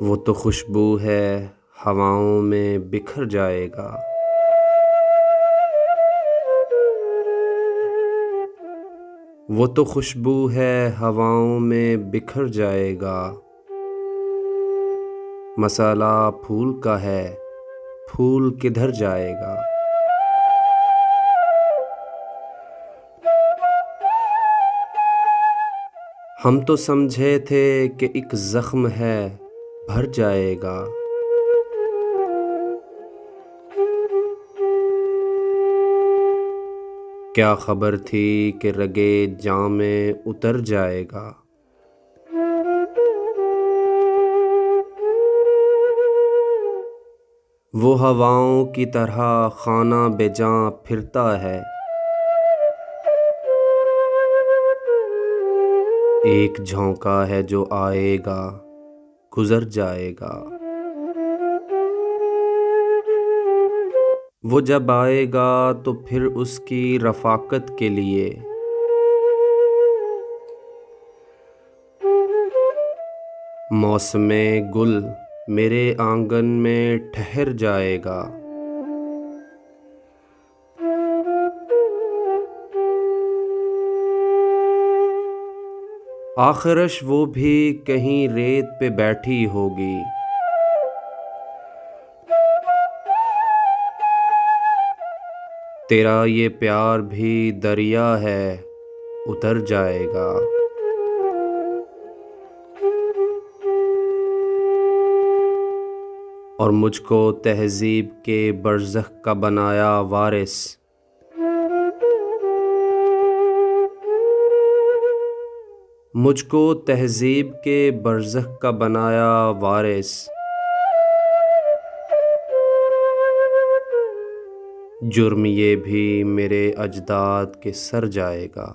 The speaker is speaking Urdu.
وہ تو خوشبو ہے ہواؤں میں بکھر جائے گا۔ وہ تو خوشبو ہے ہواؤں میں بکھر جائے گا۔ مسالہ پھول کا ہے، پھول کدھر جائے گا؟ ہم تو سمجھے تھے کہ ایک زخم ہے، بھر جائے گا۔ کیا خبر تھی کہ رگے جاں میں اتر جائے گا۔ وہ ہواؤں کی طرح خانہ بے جاں پھرتا ہے۔ ایک جھونکا ہے جو آئے گا، گزر جائے گا۔ وہ جب آئے گا تو پھر اس کی رفاقت کے لیے موسم گل میرے آنگن میں ٹھہر جائے گا۔ آخرش وہ بھی کہیں ریت پہ بیٹھی ہوگی۔ تیرا یہ پیار بھی دریا ہے، اتر جائے گا۔ اور مجھ کو تہذیب کے برزخ کا بنایا وارث۔ مجھ کو تہذیب کے برزخ کا بنایا وارث۔ جرم یہ بھی میرے اجداد کے سر جائے گا۔